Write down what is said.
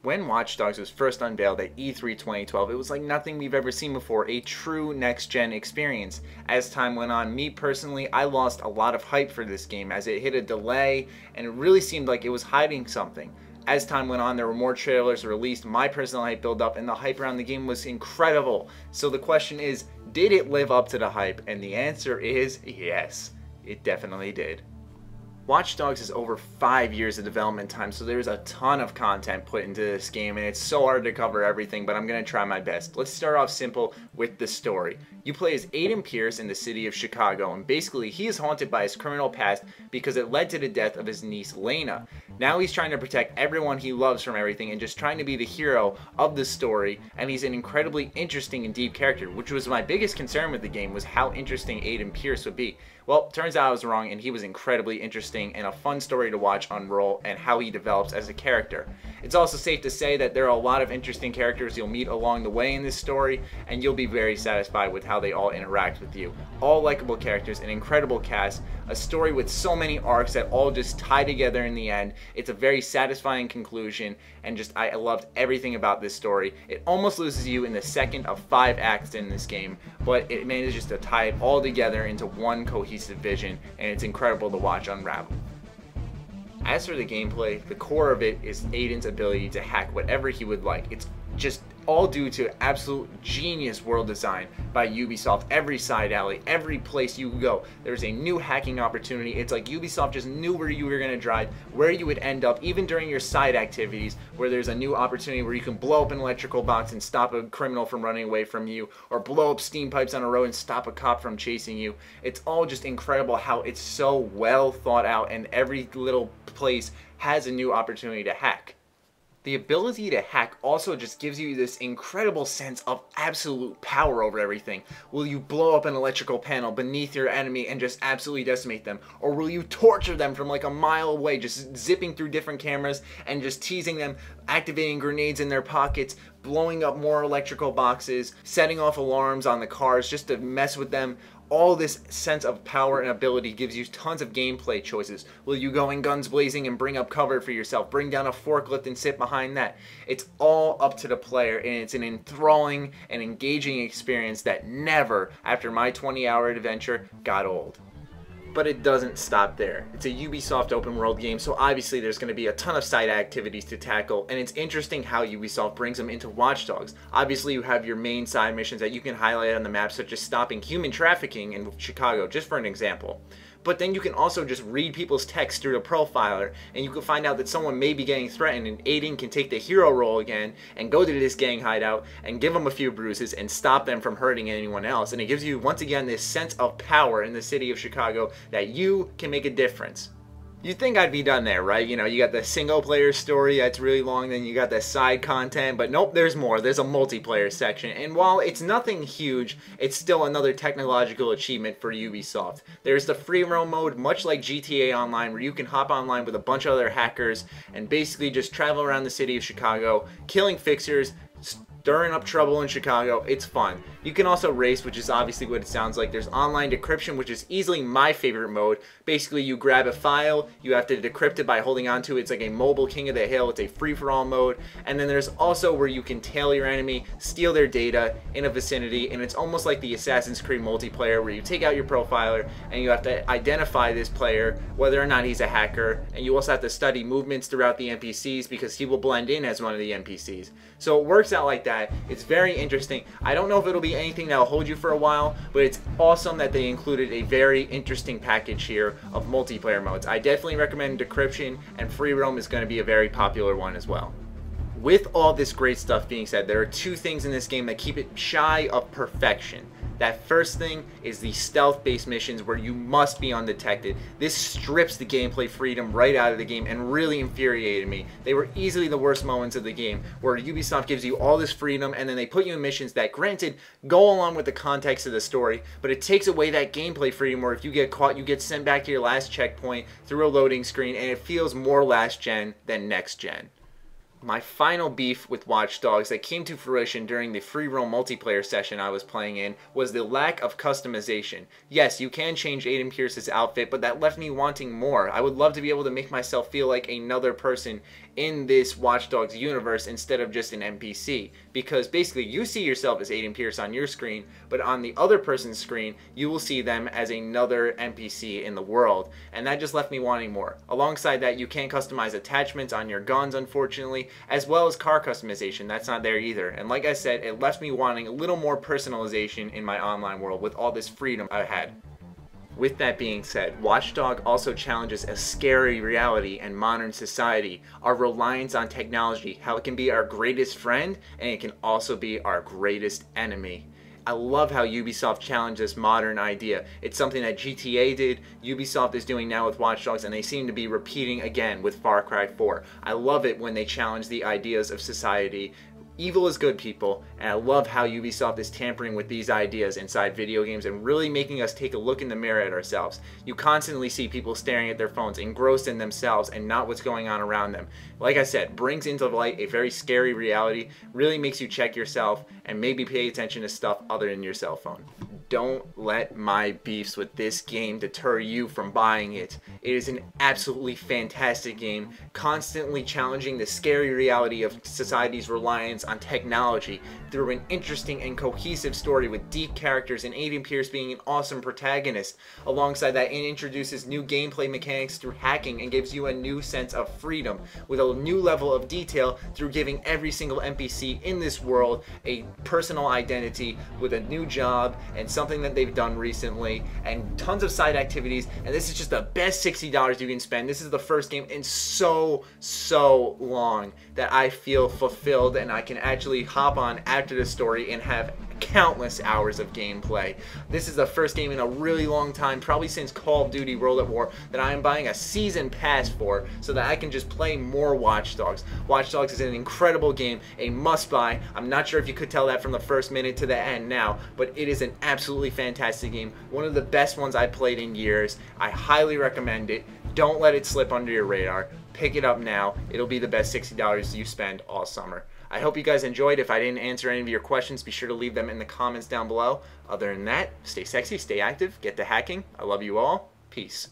When Watch Dogs was first unveiled at E3 2012, it was like nothing we've ever seen before, a true next-gen experience. As time went on, me personally, I lost a lot of hype for this game as it hit a delay and it really seemed like it was hiding something. As time went on, there were more trailers released, my personal hype built up, and the hype around the game was incredible. So the question is, did it live up to the hype? And the answer is yes, it definitely did. Watch Dogs is over 5 years of development time, so there's a ton of content put into this game, and it's so hard to cover everything, but I'm going to try my best. Let's start off simple with the story. You play as Aiden Pierce in the city of Chicago, and basically he is haunted by his criminal past because it led to the death of his niece Lena. Now he's trying to protect everyone he loves from everything and just trying to be the hero of the story, and he's an incredibly interesting and deep character, which was my biggest concern with the game, was how interesting Aiden Pierce would be. Well, turns out I was wrong, and he was incredibly interesting and a fun story to watch unroll and how he develops as a character. It's also safe to say that there are a lot of interesting characters you'll meet along the way in this story, and you'll be very satisfied with how they all interact with you. All likable characters, an incredible cast, a story with so many arcs that all just tie together in the end. It's a very satisfying conclusion, and just I loved everything about this story. It almost loses you in the second of 5 acts in this game, but it manages to tie it all together into one cohesive vision, and it's incredible to watch unravel. As for the gameplay, the core of it is Aiden's ability to hack whatever he would like. It's just all due to absolute genius world design by Ubisoft. Every side alley, every place you go, there's a new hacking opportunity. It's like Ubisoft just knew where you were going to drive, where you would end up, even during your side activities, where there's a new opportunity where you can blow up an electrical box and stop a criminal from running away from you, or blow up steam pipes on a road and stop a cop from chasing you. It's all just incredible how it's so well thought out, and every little place has a new opportunity to hack. The ability to hack also just gives you this incredible sense of absolute power over everything. Will you blow up an electrical panel beneath your enemy and just absolutely decimate them? Or will you torture them from like a mile away, just zipping through different cameras and just teasing them, activating grenades in their pockets, blowing up more electrical boxes, setting off alarms on the cars just to mess with them? All this sense of power and ability gives you tons of gameplay choices. Will you go in guns blazing and bring up cover for yourself? Bring down a forklift and sit behind that? It's all up to the player, and it's an enthralling and engaging experience that never, after my 20-hour adventure, got old. But it doesn't stop there. It's a Ubisoft open world game, so obviously there's going to be a ton of side activities to tackle, and it's interesting how Ubisoft brings them into Watch Dogs. Obviously you have your main side missions that you can highlight on the map, such as stopping human trafficking in Chicago, just for an example. But then you can also just read people's text through the profiler, and you can find out that someone may be getting threatened, and Aiden can take the hero role again and go to this gang hideout and give them a few bruises and stop them from hurting anyone else. And it gives you, once again, this sense of power in the city of Chicago that you can make a difference. You'd think I'd be done there, right? You know, you got the single player story that's really long, then you got the side content, but nope, there's more. There's a multiplayer section, and while it's nothing huge, it's still another technological achievement for Ubisoft. There's the free roam mode, much like GTA Online, where you can hop online with a bunch of other hackers and basically just travel around the city of Chicago, killing fixers, stirring up trouble in Chicago. It's fun. You can also race, which is obviously what it sounds like. There's online decryption, which is easily my favorite mode. Basically, you grab a file, you have to decrypt it by holding onto it. It's like a mobile king of the hill. It's a free-for-all mode. And then there's also where you can tail your enemy, steal their data in a vicinity, and it's almost like the Assassin's Creed multiplayer, where you take out your profiler and you have to identify this player, whether or not he's a hacker, and you also have to study movements throughout the NPCs because he will blend in as one of the NPCs. So it works out like that. It's very interesting. I don't know if it'll be anything that'll hold you for a while, but it's awesome that they included a very interesting package here of multiplayer modes. I definitely recommend decryption, and free roam is going to be a very popular one as well. With all this great stuff being said, there are 2 things in this game that keep it shy of perfection. That first thing is the stealth-based missions where you must be undetected. This strips the gameplay freedom right out of the game and really infuriated me. They were easily the worst moments of the game, where Ubisoft gives you all this freedom and then they put you in missions that, granted, go along with the context of the story, but it takes away that gameplay freedom where if you get caught, you get sent back to your last checkpoint through a loading screen, and it feels more last gen than next gen. My final beef with Watch Dogs that came to fruition during the free roam multiplayer session I was playing in was the lack of customization. Yes, you can change Aiden Pierce's outfit, but that left me wanting more. I would love to be able to make myself feel like another person in this Watch Dogs universe instead of just an NPC. Because basically you see yourself as Aiden Pierce on your screen, but on the other person's screen, you will see them as another NPC in the world. And that just left me wanting more. Alongside that, you can't customize attachments on your guns, unfortunately, as well as car customization. That's not there either. And like I said, it left me wanting a little more personalization in my online world with all this freedom I had. With that being said, Watch Dogs also challenges a scary reality in modern society, our reliance on technology, how it can be our greatest friend and it can also be our greatest enemy. I love how Ubisoft challenged this modern idea. It's something that GTA did, Ubisoft is doing now with Watch Dogs, and they seem to be repeating again with Far Cry 4. I love it when they challenge the ideas of society. Evil is good, people, and I love how Ubisoft is tampering with these ideas inside video games and really making us take a look in the mirror at ourselves. You constantly see people staring at their phones, engrossed in themselves and not what's going on around them. Like I said, brings into light a very scary reality, really makes you check yourself and maybe pay attention to stuff other than your cell phone. Don't let my beefs with this game deter you from buying it. It is an absolutely fantastic game, constantly challenging the scary reality of society's reliance on technology through an interesting and cohesive story with deep characters and Aiden Pierce being an awesome protagonist. Alongside that, it introduces new gameplay mechanics through hacking and gives you a new sense of freedom with a new level of detail through giving every single NPC in this world a personal identity with a new job and something that they've done recently and tons of side activities. And this is just the best $60 you can spend. This is the first game in so long that I feel fulfilled and I can actually hop on after the story and have countless hours of gameplay. This is the first game in a really long time, probably since Call of Duty World at War, that I am buying a season pass for so that I can just play more Watch Dogs. Watch Dogs is an incredible game, a must buy. I'm not sure if you could tell that from the first minute to the end now, but it is an absolutely fantastic game. One of the best ones I've played in years. I highly recommend it. Don't let it slip under your radar. Pick it up now. It'll be the best $60 you spend all summer. I hope you guys enjoyed. If I didn't answer any of your questions, be sure to leave them in the comments down below. Other than that, stay sexy, stay active, get to hacking. I love you all. Peace.